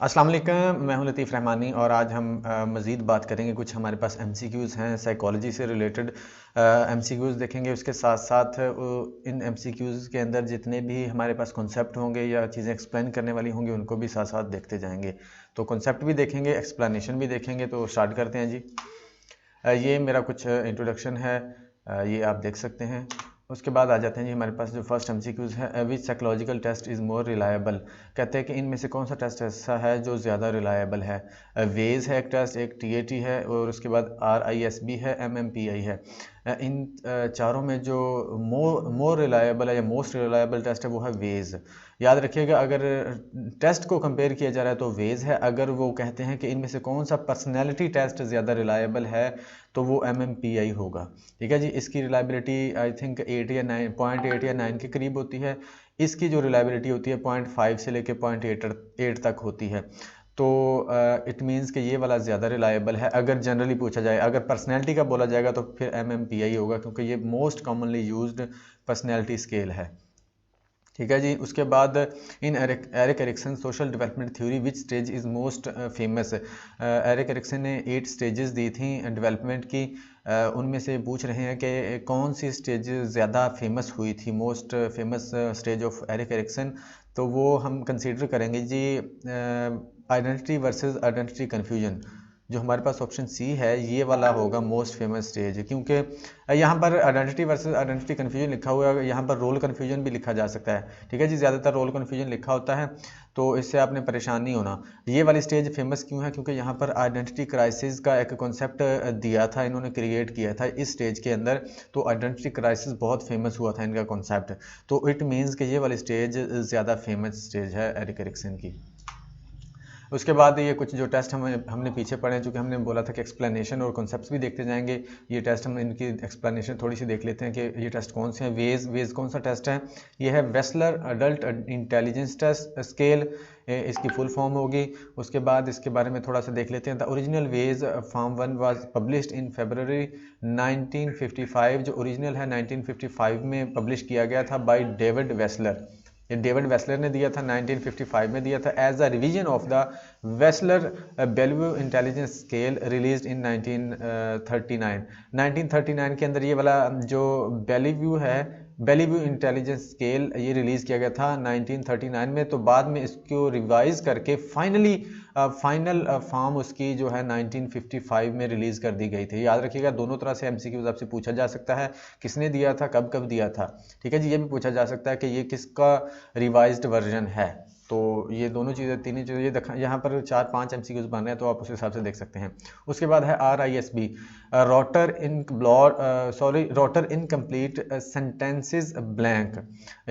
अस्सलाम वालेकुम, मैं हूं लतीफ़ रहमानी और आज हम मज़ीद बात करेंगे। कुछ हमारे पास एमसीक्यूज़ हैं, साइकोलॉजी से रिलेटेड एमसीक्यूज़ देखेंगे। उसके साथ साथ इन एमसीक्यूज़ के अंदर जितने भी हमारे पास कॉन्सेप्ट होंगे या चीज़ें एक्सप्लेन करने वाली होंगी उनको भी साथ साथ देखते जाएंगे। तो कॉन्सेप्ट भी देखेंगे, एक्सप्लेनेशन भी देखेंगे। तो स्टार्ट करते हैं जी। ये मेरा कुछ इंट्रोडक्शन है, ये आप देख सकते हैं। उसके बाद आ जाते हैं जी हमारे पास जो फर्स्ट एमसीक्यूज़ है, which psychological test is more reliable. कहते हैं कि इनमें से कौन सा टेस्ट ऐसा है जो ज़्यादा रिलायबल है। वेज है एक टेस्ट, एक टीएटी है और उसके बाद आरआईएसबी है, एमएमपीआई है। इन चारों में जो मोर रिलायबल है या मोस्ट रिलायबल टेस्ट है वो है वेज। याद रखिएगा, अगर टेस्ट को कंपेयर किया जा रहा है तो वेज है। अगर वो कहते हैं कि इनमें से कौन सा पर्सनैलिटी टेस्ट ज़्यादा रिलायबल है तो वो एमएमपीआई होगा। ठीक है जी। इसकी रिलायबिलिटी आई थिंक 8 या 9, 0.8 या 9 के करीब होती है। इसकी जो रिलायबिलिटी होती है 0.5 से लेकर 0.8 तक होती है। तो इट मीन्स कि ये वाला ज़्यादा रिलायबल है अगर जनरली पूछा जाए। अगर पर्सनैलिटी का बोला जाएगा तो फिर एमएमपीआई होगा, क्योंकि ये most commonly used personality scale है। ठीक है जी। उसके बाद in Erik Erikson social development theory which stage is most famous. Erik Erikson ने 8 स्टेजेस दी थी डेवलपमेंट की। उनमें से पूछ रहे हैं कि कौन सी स्टेज ज़्यादा फेमस हुई थी, most famous stage of Erik Erikson. तो वो हम कंसीडर करेंगे जी आइडेंटिटी वर्सेस आइडेंटिटी कन्फ्यूजन। जो हमारे पास ऑप्शन सी है ये वाला होगा मोस्ट फेमस स्टेज, क्योंकि यहाँ पर आइडेंटिटी वर्सेस आइडेंटिटी कन्फ्यूजन लिखा हुआ है, यहाँ पर रोल कन्फ्यूजन भी लिखा जा सकता है। ठीक है जी। ज़्यादातर रोल कन्फ्यूजन लिखा होता है तो इससे आपने परेशान नहीं होना। ये वाली स्टेज फेमस क्यों है? क्योंकि यहाँ पर आइडेंटिटी क्राइसिस का एक कॉन्सेप्ट दिया था, इन्होंने क्रिएट किया था इस स्टेज के अंदर। तो आइडेंटिटी क्राइसिस बहुत फेमस हुआ था इनका कॉन्सेप्ट। तो इट मीन्स कि ये वाली स्टेज ज़्यादा फेमस स्टेज है एरिक एरिक्सन की। उसके बाद ये कुछ जो टेस्ट हमने पीछे पढ़े हैं, चूँकि हमने बोला था कि एक्सप्लेनेशन और कॉन्सेप्ट्स भी देखते जाएंगे। ये टेस्ट हम इनकी एक्सप्लेनेशन थोड़ी सी देख लेते हैं कि ये टेस्ट कौन से हैं। वेज कौन सा टेस्ट है? ये है Wechsler adult intelligence test scale, इसकी फुल फॉर्म होगी। उसके बाद इसके बारे में थोड़ा सा देख लेते हैं। द ओरिजिनल वेज form 1 was published in February 1955। जो ओरिजिनल है 1955 में पब्लिश किया गया था बाय डेविड वेस्लर। ये डेविड वेस्लर ने दिया था, 1955 में दिया था as a revision of the Wechsler Bellevue intelligence scale released in 1939। 1939 के अंदर ये वाला जो बेलीव्यू है, बेलीव्यू इंटेलिजेंस स्केल, ये रिलीज़ किया गया था 1939 में। तो बाद में इसको रिवाइज करके फाइनल फॉर्म उसकी जो है 1955 में रिलीज़ कर दी गई थी। याद रखिएगा, दोनों तरह से एमसीक्यूज आपसे पूछा जा सकता है, किसने दिया था, कब कब दिया था। ठीक है जी। ये भी पूछा जा सकता है कि ये किसका रिवाइज्ड वर्जन है। तो ये दोनों चीज़ें, तीनों चीज़ें, ये यहाँ पर 4-5 एमसीक्यूज बन रहे हैं तो आप उस हिसाब से देख सकते हैं। उसके बाद है आरआईएसबी, रोटर इनकम्प्लीट सेंटेंसेस ब्लैंक।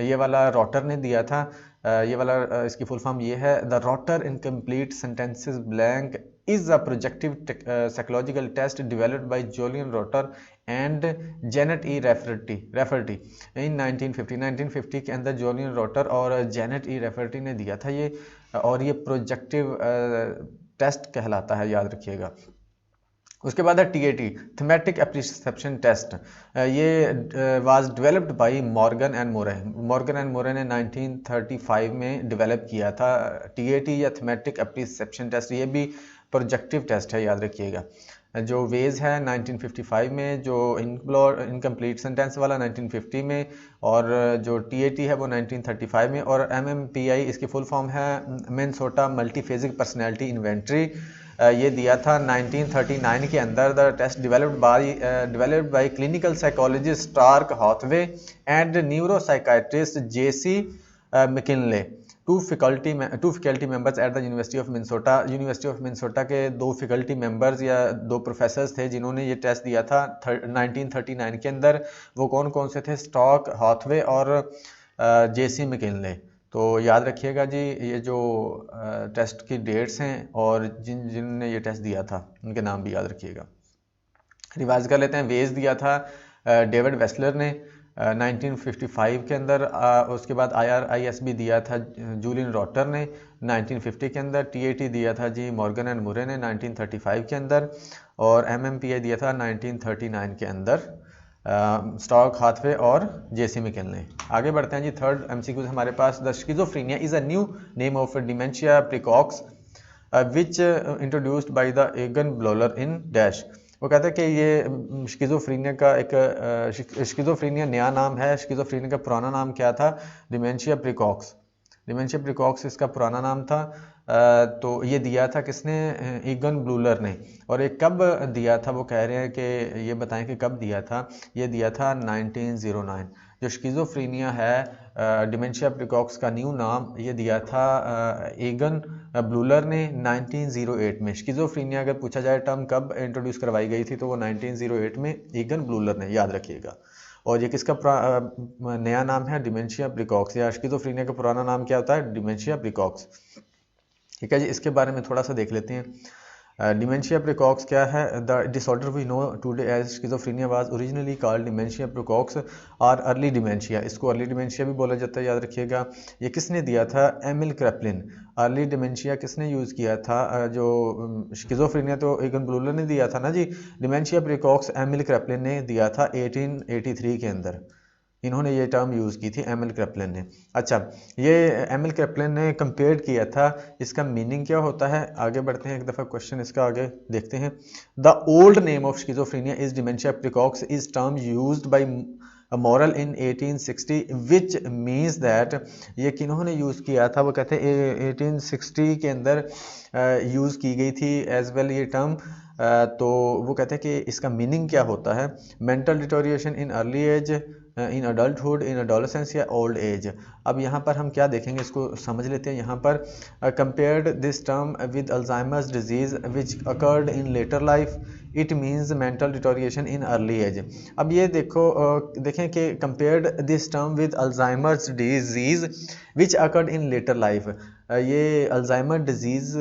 ये वाला रोटर ने दिया था। ये वाला इसकी फुल फॉर्म ये है, the Rotter incomplete sentences blank is a projective psychological test developed by Julian Rotter and Janet E Rafferty in 1950 के अंदर जोलियन रोटर और जेनेट ई रेफर्टी ने दिया था ये। और ये प्रोजेक्टिव टेस्ट कहलाता है, याद रखिएगा। उसके बाद है टीएटी, थीमेटिक एप्रिसेप्शन टेस्ट। ये was developed by Morgan and Murray ने 1935 में डेवलप किया था टीएटी या थीमेटिक एप्रिसेप्शन टेस्ट। ये भी प्रोजेक्टिव टेस्ट है, याद रखिएगा। जो वेज है 1955 में, जो इनकम्प्लीट सेंटेंस वाला 1950 में, और जो टीएटी है वो 1935 में, और एमएमपीआई इसकी फुल फॉर्म है मिनेसोटा मल्टीफेजिक पर्सनैलिटी इन्वेंट्री। ये दिया था 1939 के अंदर। The test developed by clinical psychologist Starke Hathaway and neuropsychiatrist J C McKinley, two faculty members at the university of Minnesota के 2 फैकल्टी मेंबर्स या 2 प्रोफेसर्स थे जिन्होंने ये टेस्ट दिया था 1939 के अंदर। वो कौन कौन से थे? स्टार्क हॉथवे और जेसी मैकिनले। तो याद रखिएगा जी, ये जो टेस्ट की डेट्स हैं और जिनने ये टेस्ट दिया था उनके नाम भी याद रखिएगा। रिवाइज कर लेते हैं। वेज दिया था डेविड वेस्लर ने 1955 के अंदर। उसके बाद आरआईएसबी दिया था जूलियन रोटर ने 1950 के अंदर। टीएटी दिया था जी मॉर्गन एंड मुरे ने 1935 के अंदर। और एमएमपीआई दिया था 1939 के अंदर, स्टॉक हाथवे और जेसी मैकिनले। आगे बढ़ते हैं जी। थर्ड एमसीक्यू हमारे पास, the schizophrenia is a new name of dementia praecox. Which introduced by the Eugen Bleuler in dash. वो कहता है कि ये स्किज़ोफ्रीनिया का एक स्किज़ोफ्रीनिया नया नाम है, स्किज़ोफ्रीनिया का पुराना नाम क्या था? डिमेंशिया प्रिकॉक्स। डिमेंशिया प्रिकॉक्स इसका पुराना नाम था। तो ये दिया था किसने? ईगन ब्लूलर ने। और ये कब दिया था? वो कह रहे हैं कि ये बताएं कि कब दिया था। ये दिया था 1909। जो स्किज़ोफ्रीनिया है, डिमेंशिया प्रिकॉक्स का न्यू नाम ये दिया था ईगन ब्लूलर ने 1908 में। स्किज़ोफ्रीनिया अगर पूछा जाए टर्म कब इंट्रोड्यूस करवाई गई थी तो वो 1908 में ईगन ब्लूलर ने, याद रखिएगा। और ये किसका नया नाम है? डिमेंशिया प्रिकॉक्स। या स्किज़ोफ्रीनिया का पुराना नाम क्या होता है? डिमेंशिया प्रिकॉक्स। ठीक है जी, इसके बारे में थोड़ा सा देख लेते हैं। डिमेंशिया प्रिकॉक्स क्या है? The disorder we know today as schizophrenia was originally called dementia praecox और अर्ली डिमेंशिया। इसको अर्ली डिमेंशिया भी बोला जाता है, याद रखिएगा। ये किसने दिया था? Emil Kraepelin. अर्ली डिमेंशिया किसने यूज़ किया था? जो स्किज़ोफ्रीनिया तो ईगन ब्लूलर ने दिया था ना जी। डिमेंशिया प्रिकॉक्स एमिल क्रेपलिन ने दिया था 1883 के अंदर। इन्होंने ये टर्म यूज़ की थी, एमिल क्रेपलिन ने। अच्छा, ये एमिल क्रेपलिन ने कंपेयर किया था। इसका मीनिंग क्या होता है? आगे बढ़ते हैं, एक दफ़ा क्वेश्चन इसका आगे देखते हैं। The old name of schizophrenia is dementia praecox is term used by Morel in 1860 which means that. ये किन्होंने यूज़ किया था? वो कहते हैं 1860 के अंदर यूज़ की गई थी एज वेल ये टर्म। तो वो कहते हैं कि इसका मीनिंग क्या होता है? Mental deterioration in early age, in adulthood, in adolescence या ओल्ड एज। अब यहाँ पर हम क्या देखेंगे, इसको समझ लेते हैं। यहाँ पर compared this term with Alzheimer's disease which occurred in later life, it means mental deterioration in early age. अब ये देखो, देखें कि compared this term with Alzheimer's disease which occurred in later life. ये अल्जाइमर डिजीज़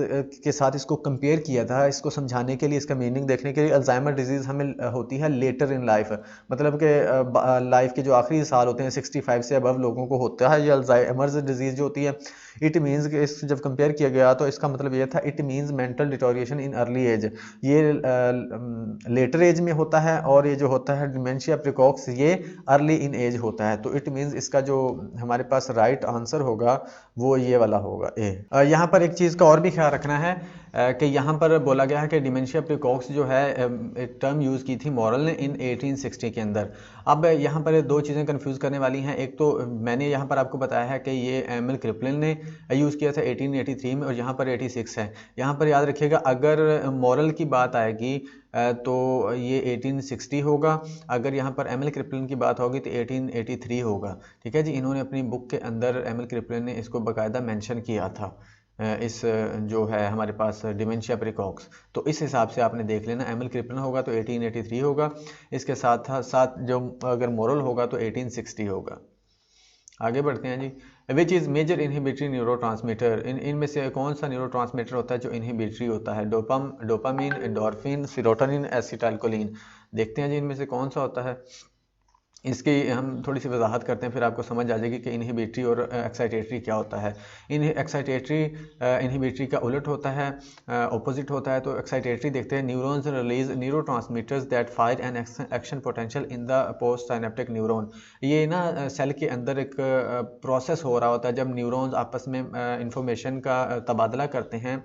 के साथ इसको compare किया था, इसको समझाने के लिए, इसका मीनिंग देखने के लिए। अल्जाइमर डिजीज़ हमें होती है लेटर इन लाइफ, मतलब कि लाइफ के जो आखिरी साल होते हैं 65 से अबव लोगों को होता है ये अल्जाइमर्स डिजीज़ जो होती है। इट मीन्स कि इस जब कंपेयर किया गया तो इसका मतलब ये था, it means mental deterioration in early age. ये लेटर एज में होता है, और ये जो होता है डिमेंशिया प्रिकॉक्स ये अर्ली इन एज होता है। तो इट मीन्स इसका जो हमारे पास राइट आंसर होगा वो ये वाला होगा, ए। यहाँ पर एक चीज़ का और भी ख्याल रखना है कि यहाँ पर बोला गया है कि डिमेंशिया प्रिकॉक्स जो है एक टर्म यूज़ की थी मॉरल ने इन 1860 के अंदर। अब यहाँ पर दो चीज़ें कंफ्यूज करने वाली हैं। एक तो मैंने यहाँ पर आपको बताया है कि ये एमिल क्रिपलिन ने यूज़ किया था 1883 में, और यहाँ पर 86 है। यहाँ पर याद रखिएगा, अगर मॉरल की बात आएगी तो ये 1860 होगा, अगर यहाँ पर एमिल क्रिपलिन की बात होगी तो 1883 होगा। ठीक है जी, इन्होंने अपनी बुक के अंदर एमिल क्रिपलिन ने इसको बाकायदा मेंशन किया था, इस जो है हमारे पास डिमेंशिया प्रिकॉक्स। तो इस हिसाब से आपने देख लेना, एमिल क्रिपलिन होगा तो 1883 होगा, इसके साथ साथ जो अगर मोरल होगा तो 1860 होगा। आगे बढ़ते हैं जी। Which is major inhibitory neurotransmitter. इनमें से कौन सा न्यूरो ट्रांसमीटर होता है जो इनहिबिटरी होता है? Dopamine, endorphin, serotonin, acetylcholine. देखते हैं जी इनमें से कौन सा होता है। इसकी हम थोड़ी सी वजाहत करते हैं, फिर आपको समझ आ जाएगी कि इनहिबिटरी और एक्साइटेटरी क्या होता है। एक्साइटेटरी इनहिबिटरी का उलट होता है, ऑपोजिट होता है। तो एक्साइटेटरी देखते हैं, neurons release neuro transmitters that fire an action potential in the post synaptic neuron. ये ना सेल के अंदर एक प्रोसेस हो रहा होता है जब न्यूरॉन्स आपस में इंफॉर्मेशन का तबादला करते हैं,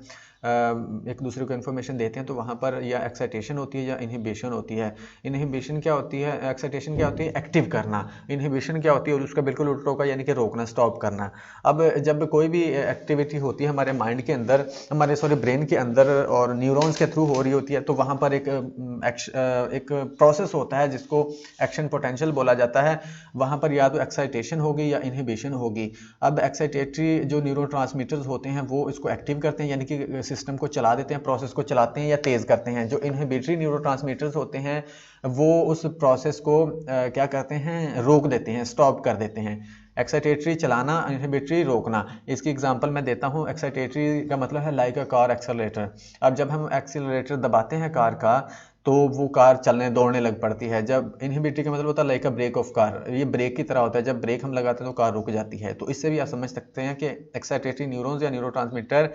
एक दूसरे को इन्फॉर्मेशन देते हैं, तो वहाँ पर या एक्साइटेशन होती है या इनहिबिशन होती है। इनहिबिशन क्या होती है? एक्साइटेशन क्या होती है? एक्टिव करना। इनहिबिशन क्या होती है? उसका बिल्कुल उल्टा होगा, यानी कि रोकना, स्टॉप करना। अब जब कोई भी एक्टिविटी होती है हमारे माइंड के अंदर, हमारे ब्रेन के अंदर, और न्यूरॉन्स के थ्रू हो रही होती है, तो वहाँ पर एक प्रोसेस होता है जिसको एक्शन पोटेंशियल बोला जाता है। वहाँ पर या तो एक्साइटेशन होगी या इनहिबिशन होगी। अब एक्साइटेटरी जो न्यूरो ट्रांसमीटर्स होते हैं वो इसको एक्टिव करते हैं, यानी कि सिस्टम को चला देते हैं, प्रोसेस को चलाते हैं या तेज़ करते हैं। जो इनहिबिटरी न्यूरोट्रांसमीटर्स होते हैं वो उस प्रोसेस को क्या करते हैं? रोक देते हैं, स्टॉप कर देते हैं। एक्साइटेटरी चलाना, इनहिबिटरी रोकना। इसकी एग्जांपल मैं देता हूँ। एक्साइटेटरी का मतलब है लाइक अ कार एक्सेलरेटर। अब जब हम एक्सेलरेटर दबाते हैं कार का तो वो कार चलने दौड़ने लग पड़ती है। जब इनहिबिटरी का मतलब होता है like a brake of car, ये ब्रेक की तरह होता है, जब ब्रेक हम लगाते हैं तो कार रुक जाती है। तो इससे भी आप समझ सकते हैं कि एक्साइटेटरी न्यूरॉन्स या न्यूरोट्रांसमीटर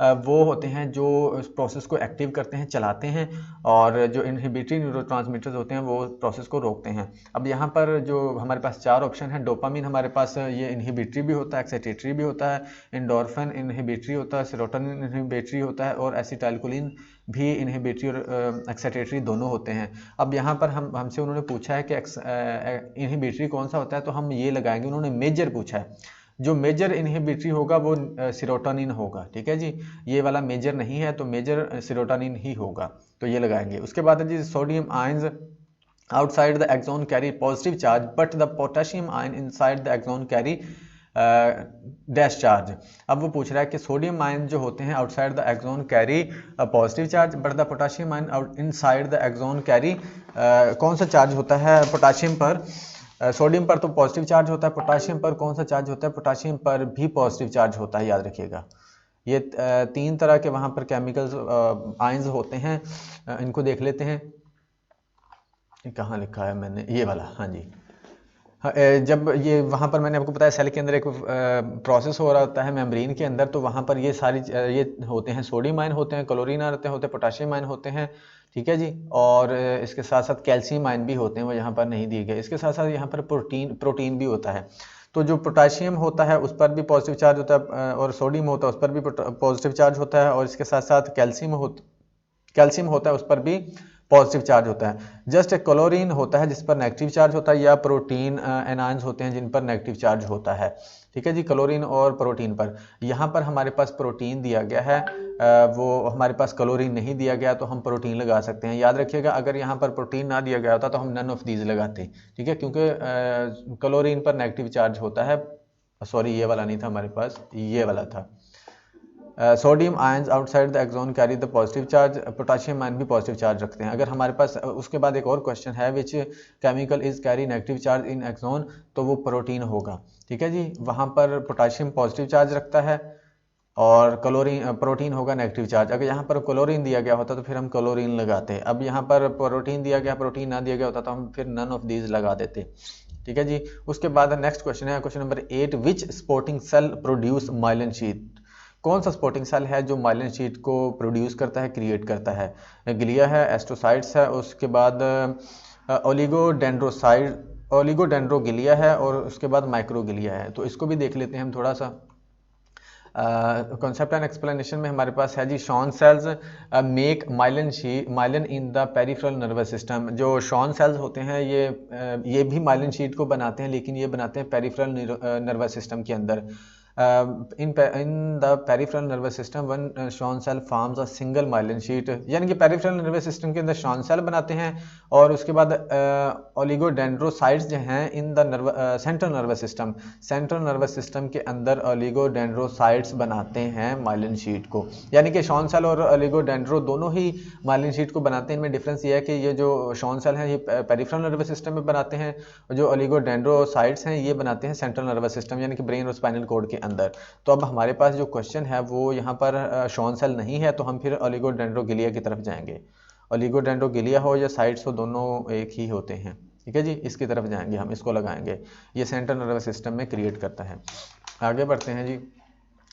वो होते हैं जो इस प्रोसेस को एक्टिव करते हैं, चलाते हैं, और जो इनहिबिटरी न्यूरोट्रांसमीटर्स होते हैं वो प्रोसेस को रोकते हैं। अब यहाँ पर जो हमारे पास 4 ऑप्शन है, डोपामिन हमारे पास ये इनहिबिटरी भी होता है, एक्साइटेटरी भी होता है, एंडोर्फिन इनहिबिटरी होता है, सेरोटोनिन इनहिबिटरी होता है, और एसिटाइलकोलिन भी इनहिबिटरी और एक्साइटेटरी दोनों होते हैं। अब यहाँ पर हमसे उन्होंने पूछा है कि इनहिबिटरी कौन सा होता है, तो हम ये लगाएंगे, उन्होंने मेजर पूछा है, जो मेजर इनहिबिटरी होगा वो सेरोटोनिन होगा। ठीक है जी, ये वाला मेजर नहीं है तो मेजर सेरोटोनिन ही होगा, तो ये लगाएंगे। उसके बाद है जी sodium ions outside the axon carry positive charge but the potassium ion inside the axon carry dash charge. अब वो पूछ रहा है कि सोडियम आयन जो होते हैं outside the axon carry positive charge but the potassium ion out inside the axon carry कौन सा चार्ज होता है पोटेशियम पर। सोडियम पर तो पॉजिटिव चार्ज होता है, पोटेशियम पर कौन सा चार्ज होता है, पोटेशियम पर भी पॉजिटिव चार्ज होता है, याद रखिएगा। ये 3 तरह के वहाँ पर केमिकल्स आयंस होते हैं, इनको देख लेते हैं। कहाँ लिखा है मैंने, ये वाला, हाँ जी। जब ये वहाँ पर मैंने आपको बताया सेल के अंदर एक प्रोसेस हो रहा होता है मेम्ब्रेन के अंदर, तो वहाँ पर ये सारी ये होते हैं, सोडियम आयन होते हैं, क्लोरीन आयन होते हैं, पोटेशियम आयन होते हैं, ठीक है जी। और इसके साथ साथ कैल्शियम आयन भी होते हैं, वो यहाँ पर नहीं दिए गए। इसके साथ साथ यहाँ पर प्रोटीन भी होता है। तो जो पोटेशियम होता है उस पर भी पॉजिटिव चार्ज होता है, और सोडियम होता है उस पर भी पॉजिटिव चार्ज होता है, और इसके साथ साथ कैल्शियम होता है उस पर भी पॉजिटिव चार्ज होता है। जस्ट एक क्लोरीन होता है जिस पर नेगेटिव चार्ज होता है, या प्रोटीन एनायंस होते हैं जिन पर नेगेटिव चार्ज होता है। ठीक है जी, क्लोरीन और प्रोटीन पर। यहाँ पर हमारे पास प्रोटीन दिया गया है, वो हमारे पास क्लोरीन नहीं दिया गया, तो हम प्रोटीन लगा सकते हैं। याद रखिएगा, अगर यहाँ पर प्रोटीन ना दिया गया होता तो हम नन ऑफ दीज लगाते, ठीक है, क्योंकि क्लोरीन पर नेगेटिव चार्ज होता है। सॉरी, ये वाला नहीं था हमारे पास, ये वाला था। Sodium ions outside the axon carry the positive charge, potassium ion भी पॉजिटिव चार्ज रखते हैं। अगर हमारे पास उसके बाद एक और क्वेश्चन है, which chemical is carry negative charge in axon, तो वो प्रोटीन होगा। ठीक है जी, वहाँ पर पोटेशियम पॉजिटिव चार्ज रखता है और प्रोटीन होगा नेगेटिव चार्ज। अगर यहाँ पर क्लोरीन दिया गया होता तो फिर हम क्लोरीन लगाते। अब यहाँ पर प्रोटीन दिया गया, प्रोटीन ना दिया गया होता तो हम फिर नन ऑफ दीज लगा देते। ठीक है जी। उसके बाद नेक्स्ट क्वेश्चन है, question number 8, which supporting cell produce myelin sheath. कौन सा स्पोर्टिंग सेल है जो माइलिन शीट को प्रोड्यूस करता है, क्रिएट करता है। ग्लिया है, एस्ट्रोसाइट्स है, उसके बाद ओलिगोडेंड्रोगिलिया है, और उसके बाद माइक्रोगिलिया है। तो इसको भी देख लेते हैं हम थोड़ा सा। कॉन्सेप्ट एंड एक्सप्लेनेशन में हमारे पास है जी, Schwann cells make myelin in the peripheral nervous system. जो शॉन सेल्स होते हैं ये भी माइलिन शीट को बनाते हैं, लेकिन ये बनाते हैं पेरिफेरल नर्वस सिस्टम के अंदर। in the peripheral nervous system one Schwann cell forms a single myelin sheet, यानी कि पेरिफेरल नर्वस सिस्टम के अंदर Schwann cell बनाते हैं, और उसके बाद ओलिगोडेंड्रोसाइट्स जो हैं इन द सेंट्रल नर्वस सिस्टम के अंदर ओलिगोडेंड्रोसाइट्स बनाते हैं माइलिन शीट को। यानी कि Schwann cell और ओलिगोडेंड्रो दोनों ही माइलिन शीट को बनाते हैं। इनमें डिफरेंस ये है कि ये जो Schwann cell हैं ये पेरिफेरल नर्वस सिस्टम में बनाते हैं, और जो ओलिगोडेंड्रोसाइट्स हैं ये बनाते हैं सेंट्रल नर्वस सिस्टम यानी कि ब्रेन और स्पाइनल कॉर्ड के अंदर। तो अब हमारे पास जो क्वेश्चन है वो यहाँ पर शॉन सेल नहीं है, तो हम फिर ओलिगोडेंड्रोगिलिया की तरफ जाएंगे। ओलिगोडेंड्रोगिलिया हो या साइट्स हो, दोनों एक ही होते हैं। ठीक है जी, इसकी तरफ जाएंगे हम, इसको लगाएंगे। ये सेंट्रल नर्वस सिस्टम में क्रिएट करता है। आगे बढ़ते हैं जी।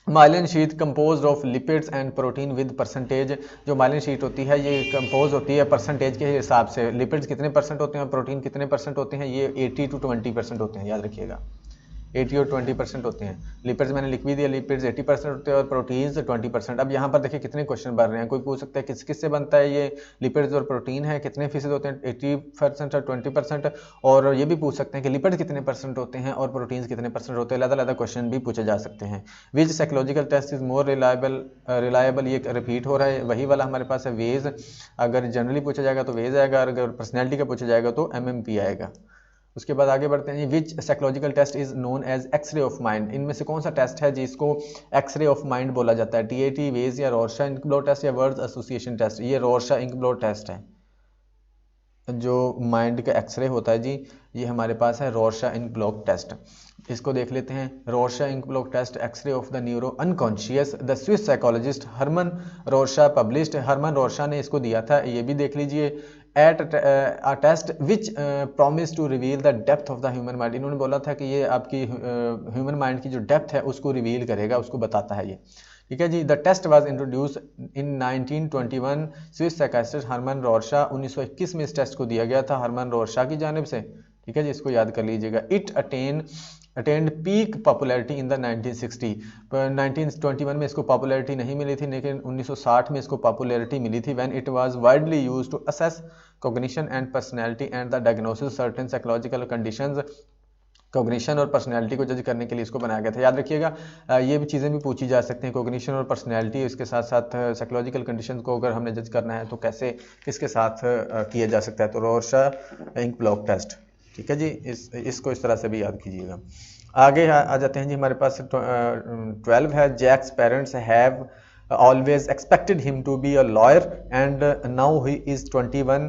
Myelin sheath compose of lipids and protein with percentage. जो माइलिन शीट होती है ये कंपोज होती है परसेंटेज के हिसाब से। लिपिड्स कितने परसेंट होते हैं और प्रोटीन कितने परसेंट होते हैं, ये 80 to 20% होते हैं, याद रखिएगा। 80 और 20% होते हैं। लिपिड्स मैंने लिख भी दिया, लिपिड्स 80% होते हैं और प्रोटीन्स 20%। अब यहाँ पर देखिए कितने क्वेश्चन बन रहे हैं। कोई पूछ सकता है किस से बनता है ये लिपिड्स और प्रोटीन है, कितने फीसद होते हैं, 80% और 20%। और ये भी पूछ सकते हैं कि लिपिड्स कितने परसेंट होते हैं और प्रोटीन्स कितने परसेंट होते हैं। अलग-अलग क्वेश्चन भी पूछे जा सकते हैं। Which psychological test is more reliable, ये रिपीट हो रहा है, वही वाला हमारे पास है वेज। अगर जनरली पूछा जाएगा तो वेज आएगा, अगर पर्सनैलिटी का पूछा जाएगा तो MMP आएगा। उसके बाद आगे बढ़ते हैं। Which psychological test is known as X ray of mind. इनमें से कौन सा टेस्ट है जिसको एक्सरे ऑफ माइंड बोला जाता है। TAT, वेज या रोरशा इंक ब्लॉट टेस्ट या वर्ड्स एसोसिएशन टेस्ट। ये रोरशा इंक ब्लॉट टेस्ट है, जो माइंड का एक्सरे होता है जी, ये हमारे पास है रोरशा इंक ब्लॉट टेस्ट। इसको देख लेते हैं। Rorschach ink blot test, X ray of the neuro unconscious, the Swiss psychologist Hermann Rorschach published. Hermann Rorschach ने इसको दिया था, ये भी देख लीजिए। At a test which promise to reveal the depth of the human mind. इन्होंने बोला था कि ये आपकी ह्यूमन माइंड की जो डेप्थ है उसको रिवील करेगा, उसको बताता है ये। ठीक है जी। The test was introduce in 1921 Swiss psychiatrist Hermann Rorschach, 1921 में इस टेस्ट को दिया गया था हरमन रॉरशा की जानिब से। ठीक है जी, इसको याद कर लीजिएगा। It attend peak popularity in the 1960। 1921 में इसको पॉपुलैरिटी नहीं मिली थी, लेकिन 1960 में इसको पॉपुलैरिटी मिली थी when it was widely used to assess cognition and personality and the diagnosis certain psychological conditions. Cognition और पर्सनैलिटी को जज करने के लिए इसको बनाया गया था। याद रखिएगा, ये भी चीज़ें भी पूछी जा सकती हैं, कॉग्निशन और पर्सनैलिटी, इसके साथ साथ साइकोलॉजिकल कंडीशन को अगर हमने जज करना है तो कैसे किसके साथ किया जा सकता है, तो रॉरशा इंक ब्लॉक टेस्ट। ठीक है जी, इसको इस तरह से भी याद कीजिएगा। आगे आ जाते हैं जी, हमारे पास 12 है। Jack's parents have always expected him to be a lawyer and now he is 21,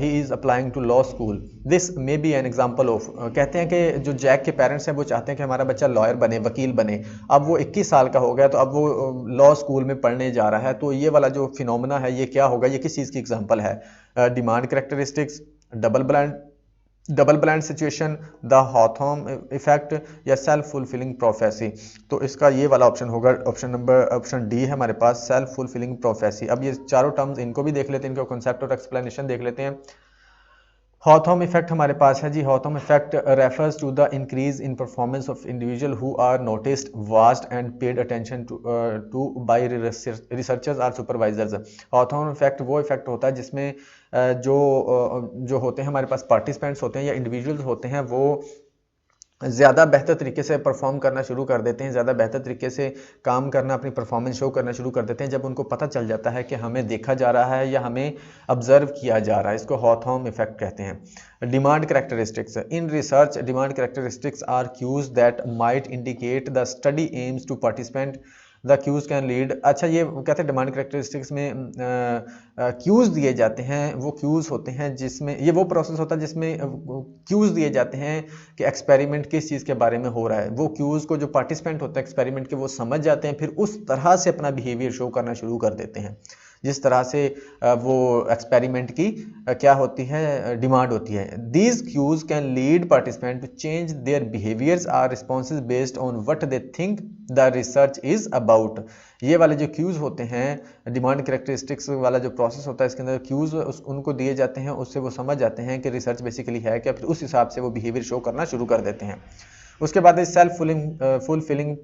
he is applying to law school. This may be an example of कहते हैं कि जो जैक के पेरेंट्स हैं वो चाहते हैं कि हमारा बच्चा लॉयर बने, वकील बने। अब वो 21 साल का हो गया तो अब वो लॉ स्कूल में पढ़ने जा रहा है। तो ये वाला जो फिनोमेना है ये क्या होगा, ये किस चीज़ की एग्जांपल है? Demand characteristics, double blind situation, the Hawthorne effect या सेल्फ फुलफिलिंग प्रोफेसी। तो इसका ये वाला ऑप्शन होगा, ऑप्शन डी है हमारे पास, सेल्फ फुलफिलिंग प्रोफेसी। अब ये चारों टर्म्स इनको भी देख लेते हैं, इनका कॉन्सेप्ट और एक्सप्लेनेशन देख लेते हैं। हॉथॉर्न इफेक्ट हमारे पास है जी। Hawthorne effect refers to the increase in performance of individual who are noticed, watched and paid attention to by researchers or supervisors. Hawthorne effect वो इफेक्ट होता है जिसमें जो होते हैं हमारे पास पार्टिसिपेंट्स होते हैं या इंडिविजुअल्स होते हैं, वो ज़्यादा बेहतर तरीके से परफॉर्म करना शुरू कर देते हैं, ज़्यादा बेहतर तरीके से काम करना, अपनी परफॉर्मेंस शो करना शुरू कर देते हैं जब उनको पता चल जाता है कि हमें देखा जा रहा है या हमें ऑब्जर्व किया जा रहा है। इसको हॉथॉर्न इफेक्ट कहते हैं। Demand characteristics, in research demand characteristics are cues that might indicate the study aims to participant, the cues can lead. अच्छा, ये कहते हैं डिमांड कैरेक्टरिस्टिक्स में क्यूज दिए जाते हैं, वो क्यूज होते हैं जिसमें ये वो प्रोसेस होता है जिसमें क्यूज दिए जाते हैं कि एक्सपेरिमेंट किस चीज़ के बारे में हो रहा है। वो क्यूज को जो पार्टिसिपेंट होता है एक्सपेरिमेंट के वो समझ जाते हैं, फिर उस तरह से अपना बिहेवियर शो करना शुरू कर देते हैं जिस तरह से वो एक्सपेरिमेंट की क्या होती है, डिमांड होती है। These cues can lead participant to change their behaviours or responses based on what they think the research is about. ये वाले जो क्यूज होते हैं, डिमांड कैरेक्टरिस्टिक्स वाला जो प्रोसेस होता है, इसके अंदर क्यूज उनको दिए जाते हैं, उससे वो समझ जाते हैं कि रिसर्च बेसिकली है क्या, फिर उस हिसाब से वो बिहेवियर शो करना शुरू कर देते हैं। उसके बाद self fulfilling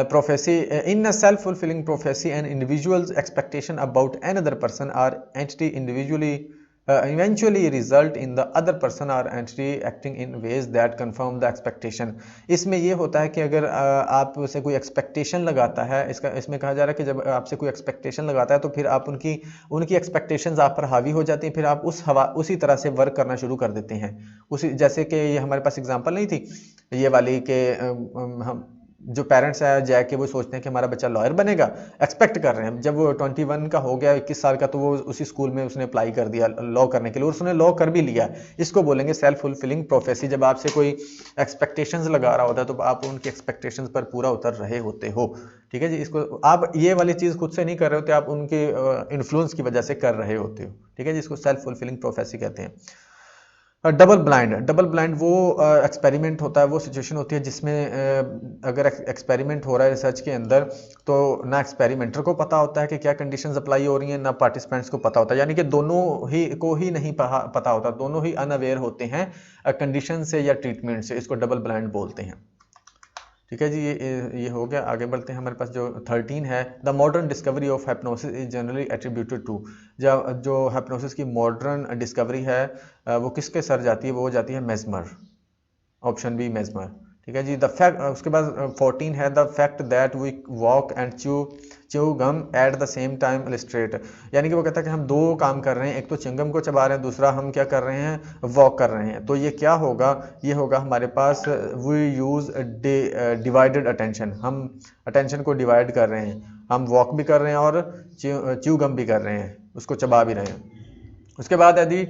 prophecy. In a self-fulfilling prophecy, an individual's expectation about another person or entity eventually result in the other person or entity acting in ways that confirm the expectation. इसमें ये होता है कि अगर आपसे कोई एक्सपेक्टेशन लगाता है, इसमें कहा जा रहा है कि जब आपसे कोई एक्सपेक्टेशन लगाता है तो फिर आप उनकी एक्सपेक्टेशंस आप पर हावी हो जाती हैं, फिर आप उसी तरह से वर्क करना शुरू कर देते हैं। जैसे कि ये हमारे पास एग्जांपल नहीं थी ये वाली कि हम जो पेरेंट्स हैं जैक के, वो सोचते हैं कि हमारा बच्चा लॉयर बनेगा, एक्सपेक्ट कर रहे हैं। जब वो 21 का हो गया, 21 साल का, तो वो उसी स्कूल में उसने अप्लाई कर दिया लॉ करने के लिए और उसने लॉ कर भी लिया। इसको बोलेंगे सेल्फ फुलफिलिंग प्रोफेसी। जब आपसे कोई एक्सपेक्टेशंस लगा रहा होता है तो आप उनकी एक्सपेक्टेशंस पर पूरा उतर रहे होते हो। ठीक है जी, इसको आप ये वाली चीज़ खुद से नहीं कर रहे होते, आप उनके इन्फ्लुएंस की वजह से कर रहे होते हो। ठीक है जी, इसको सेल्फ फुलफिलिंग प्रोफेसी कहते हैं। डबल ब्लाइंड वो एक्सपेरिमेंट होता है, वो सिचुएशन होती है जिसमें अगर एक्सपेरिमेंट हो रहा है रिसर्च के अंदर, तो ना एक्सपेरिमेंटर को पता होता है कि क्या कंडीशंस अप्लाई हो रही हैं, ना पार्टिसिपेंट्स को पता होता है, यानी कि दोनों ही नहीं पता होता, दोनों ही अनअवेयर होते हैं कंडीशन से या ट्रीटमेंट से। इसको डबल ब्लाइंड बोलते हैं। ठीक है जी, ये हो गया। आगे बढ़ते हैं, हमारे पास जो 13 है, the modern discovery of hypnosis is generally attributed to. जो हिप्नोसिस की मॉडर्न डिस्कवरी है वो किसके सर जाती है, वो जाती है मेस्मर। Option B Mesmer. ठीक है जी, द फैक्ट। उसके बाद 14 है, the fact that we walk and chew gum at the same time illustrate. यानी कि वो कहता है कि हम दो काम कर रहे हैं, एक तो च्युइंगम को चबा रहे हैं, दूसरा हम क्या कर रहे हैं, वॉक कर रहे हैं। तो ये क्या होगा, ये होगा हमारे पास वी यूज़ डिवाइडेड अटेंशन। हम अटेंशन को डिवाइड कर रहे हैं, हम वॉक भी कर रहे हैं और च्यू गम भी कर रहे हैं, उसको चबा भी रहे हैं। उसके बाद यदि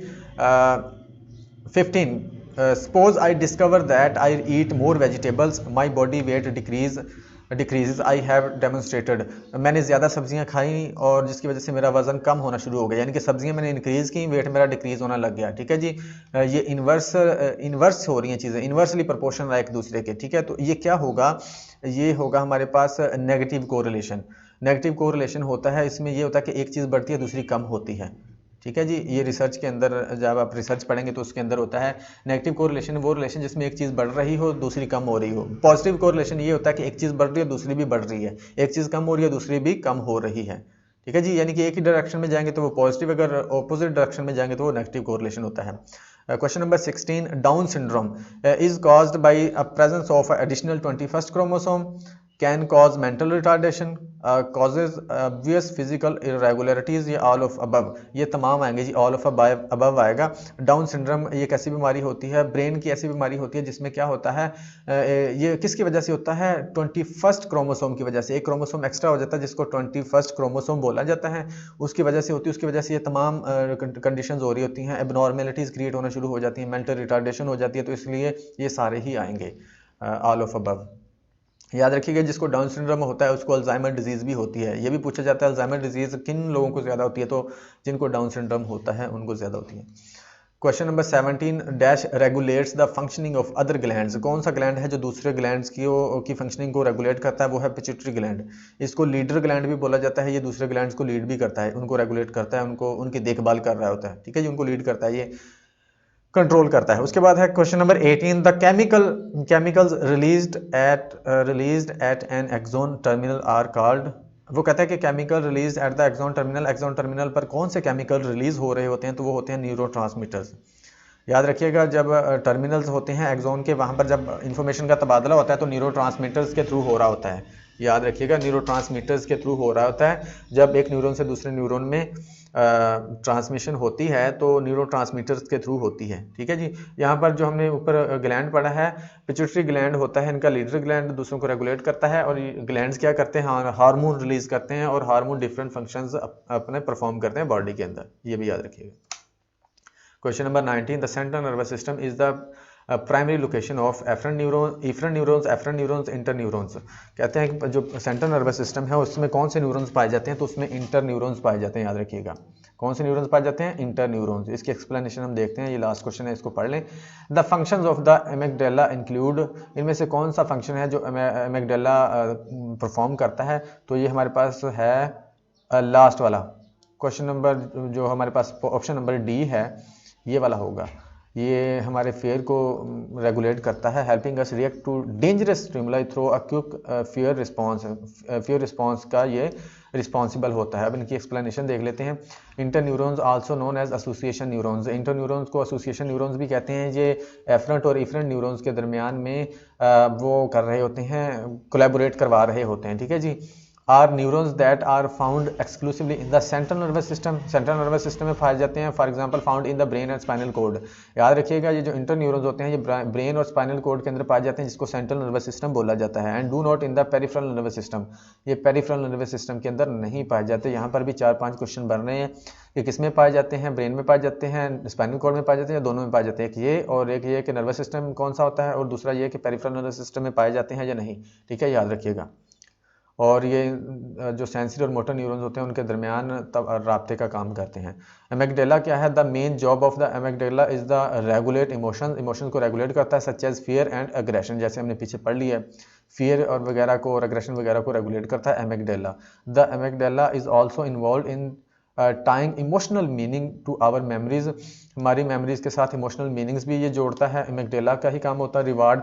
15, suppose I discover that I eat more vegetables, my body weight decrease, decreases, I have demonstrated, मैंने ज़्यादा सब्जियां खाई और जिसकी वजह से मेरा वज़न कम होना शुरू हो गया, यानी कि सब्जियां मैंने इंक्रीज़ की, वेट मेरा डिक्रीज़ होना लग गया। ठीक है जी, ये इन्वर्स हो रही हैं चीज़ें, इन्वर्सली प्रोपोर्शनल है एक दूसरे के। ठीक है, तो ये क्या होगा, ये होगा हमारे पास नेगेटिव कोरिलेशन। नेगेटिव कोरिलेशन होता है, इसमें ये होता है कि एक चीज़ बढ़ती है दूसरी कम होती है। ठीक है जी, ये रिसर्च के अंदर जब आप रिसर्च पढ़ेंगे तो उसके अंदर होता है नेगेटिव कोरिलेशन, वो रिलेशन जिसमें एक चीज़ बढ़ रही हो दूसरी कम हो रही हो। पॉजिटिव कोरिलेशन ये होता है कि एक चीज़ बढ़ रही है दूसरी भी बढ़ रही है, एक चीज़ कम हो रही है दूसरी भी कम हो रही है। ठीक है जी, यानी कि एक ही डायरेक्शन में जाएंगे तो वो पॉजिटिव, अगर ऑपोजिट डायरेक्शन में जाएंगे तो वो नेगेटिव कोरिलेशन होता है। Question number 16, down syndrome is caused by a presence of additional 21st chromosome, can cause mental retardation, causes obvious physical irregularities, ये ऑल ऑफ अबव, ये तमाम आएंगे जी, ऑल ऑफ अबव आएगा। डाउन सिंड्रोम ये एक ऐसी बीमारी होती है, ब्रेन की ऐसी बीमारी होती है जिसमें क्या होता है, ये किसकी वजह से होता है, 21st क्रोमोसोम की वजह से, एक क्रोमोसोम एक्स्ट्रा हो जाता है जिसको 21st क्रोमोसोम बोला जाता है, उसकी वजह से होती है। उसकी वजह से ये तमाम कंडीशंस हो रही होती हैं, एबनॉर्मेलिटीज़ क्रिएट होना शुरू हो जाती हैं, मेंटल रिटार्डेशन हो जाती है, तो इसलिए ये सारे ही आएंगे ऑल ऑफ अबव। याद रखिएगा, जिसको डाउन सिंड्रोम होता है उसको अल्जाइमर डिजीज़ भी होती है। ये भी पूछा जाता है अल्जाइमर डिजीज़ किन लोगों को ज़्यादा होती है, तो जिनको डाउन सिंड्रोम होता है उनको ज़्यादा होती है। Question number 17, dash regulates the functioning of other glands, कौन सा ग्लैंड है जो दूसरे ग्लैंड्स की फंक्शनिंग को रेगुलेट करता है, वो है पिट्यूटरी ग्लैंड। इसको लीडर ग्लैंड भी बोला जाता है, ये दूसरे ग्लैंड्स को लीड भी करता है, उनको रेगुलेट करता है, उनको उनकी देखभाल कर रहा होता है। ठीक है जी, उनको लीड करता है, ये कंट्रोल करता है। उसके बाद है question number 18, the chemicals released at an axon terminal are called, वो कहता है कि chemical release at the axon terminal पर कौन से केमिकल रिलीज हो रहे होते हैं, तो वो होते हैं न्यूरोट्रांसमीटर्स। याद रखिएगा, जब टर्मिनल्स होते हैं एक्सोन के, वहाँ पर जब इंफॉर्मेशन का तबादला होता है तो न्यूरोट्रांसमीटर्स के थ्रू हो रहा होता है। याद रखिएगा, न्यूरोट्रांसमीटर्स के थ्रू हो रहा होता है। जब एक न्यूरॉन से दूसरे न्यूरॉन में ट्रांसमिशन होती है तो न्यूरोट्रांसमीटर्स के थ्रू होती है। ठीक है जी, यहाँ पर जो हमने ऊपर ग्लैंड पढ़ा है, पिट्यूटरी ग्लैंड होता है इनका लीडर ग्लैंड, दूसरों को रेगुलेट करता है, और ग्लैंड्स क्या करते हैं, हार्मोन रिलीज करते हैं, और हार्मोन डिफरेंट फंक्शंस अपने परफॉर्म करते हैं बॉडी के अंदर, ये भी याद रखिएगा। Question number 19, the central nervous system is the primary location of afferent neurons, interneurons. कहते हैं कि जो सेंट्रल नर्वस सिस्टम है उसमें कौन से न्यूरॉन्स पाए जाते हैं, तो उसमें इंटर न्यूरॉन्स पाए जाते हैं। याद रखिएगा, कौन से न्यूरॉन्स पाए जाते हैं, इंटर न्यूरॉन्स। इसकी एक्सप्लेनेशन हम देखते हैं, ये लास्ट क्वेश्चन है, इसको पढ़ लें। The functions of the amygdala include, इनमें से कौन सा फंक्शन है जो एमिगडाला परफॉर्म करता है, तो ये हमारे पास है लास्ट वाला क्वेश्चन नंबर, जो हमारे पास ऑप्शन नंबर डी है, ये वाला होगा। ये हमारे फेयर को रेगुलेट करता है, helping us react to dangerous stimuli through a quick fear response. Fear response का ये रिस्पॉन्सिबल होता है। अब इनकी एक्सप्लेनेशन देख लेते हैं। Interneurons also known as association neurons, interneurons को एसोसिएशन न्यूरॉन्स भी कहते हैं। ये एफरेंट और इफरेंट न्यूरॉन्स के दरमियान में वो कर रहे होते हैं, कोलैबोरेट करवा रहे होते हैं। ठीक है जी। Are neurons that are found exclusively in the central nervous system, central nervous system में पाए जाते हैं। For example found in the brain and spinal cord. याद रखिएगा, ये जो इंटर न्यूरॉन्स होते हैं ये ब्रेन और स्पाइनल कॉर्ड के अंदर पाए जाते हैं, जिसको सेंट्रल नर्वस सिस्टम बोला जाता है। And do not in the peripheral nervous system, ये पेरिफेरल नर्वस सिस्टम के अंदर नहीं पाए जाते। यहाँ पर भी 4-5 क्वेश्चन बन रहे हैं कि किस में पाए जाते हैं, ब्रेन में पाए जाते हैं, स्पाइनल कॉर्ड में पाए जाते हैं, या दोनों में पाए जाते हैं। एक ये और एक ये कि नर्वस सिस्टम कौन सा होता है, और दूसरा ये कि पेरिफेरल नर्वस सिस्टम में पाए जाते हैं या नहीं। ठीक है, याद रखिएगा। और ये जो सेंसरी और मोटर न्यूरॉन्स होते हैं उनके दरमियान तब राब्ते का काम करते हैं। एमिगडाला क्या है, the main job of the amygdala is the regulate emotions को रेगुलेट करता है, such as fear and aggression, जैसे हमने पीछे पढ़ लिया है। फियर और वगैरह को और एग्रेशन वगैरह को रेगुलेट करता है amygdala. The amygdala is also involve in tying emotional meaning to our memories, हमारी मेमोरीज के साथ इमोशनल मीनिंग्स भी ये जोड़ता है। एमिगडाला का ही काम होता है। रिवार्ड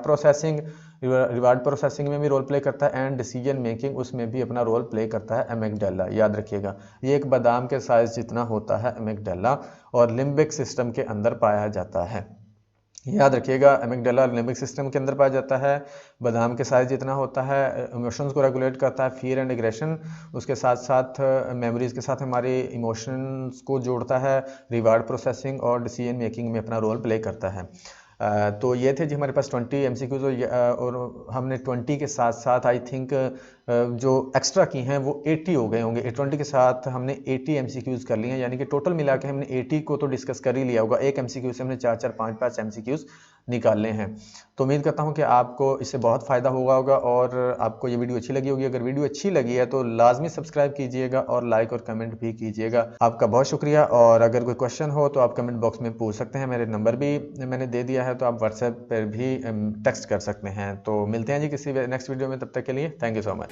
प्रोसेसिंग में भी रोल प्ले करता है, एंड डिसीजन मेकिंग उसमें भी अपना रोल प्ले करता है एमिगडाला। याद रखिएगा, ये एक बादाम के साइज जितना होता है एमिगडाला, और लिम्बिक सिस्टम के अंदर पाया जाता है। याद रखिएगा, एमिगडाला लिम्बिक सिस्टम के अंदर पाया जाता है, बादाम के साइज जितना होता है, इमोशंस को रेगुलेट करता है, फियर एंड एग्रेशन, उसके साथ साथ मेमोरीज के साथ हमारे इमोशंस को जोड़ता है, रिवार्ड प्रोसेसिंग और डिसीजन मेकिंग में अपना रोल प्ले करता है। तो ये थे जी हमारे पास 20 MCQs, और हमने 20 के साथ साथ आई थिंक जो एक्स्ट्रा की हैं वो 80 हो गए होंगे। 20 के साथ हमने 80 MCQs कर लिए हैं, यानी कि टोटल मिला के हमने 80 को तो डिस्कस कर ही लिया होगा। एक MCQ से हमने 4-4, 5-5 MCQs निकालने हैं। तो उम्मीद करता हूँ कि आपको इससे बहुत फ़ायदा होगा और आपको ये वीडियो अच्छी लगी होगी। अगर वीडियो अच्छी लगी है तो लाजमी सब्सक्राइब कीजिएगा और लाइक और कमेंट भी कीजिएगा। आपका बहुत शुक्रिया। और अगर कोई क्वेश्चन हो तो आप कमेंट बॉक्स में पूछ सकते हैं। मेरे नंबर भी मैंने दे दिया है, तो आप व्हाट्सएप पर भी टेक्स्ट कर सकते हैं। तो मिलते हैं जी किसी नेक्स्ट वीडियो में, तब तक के लिए थैंक यू सो मच।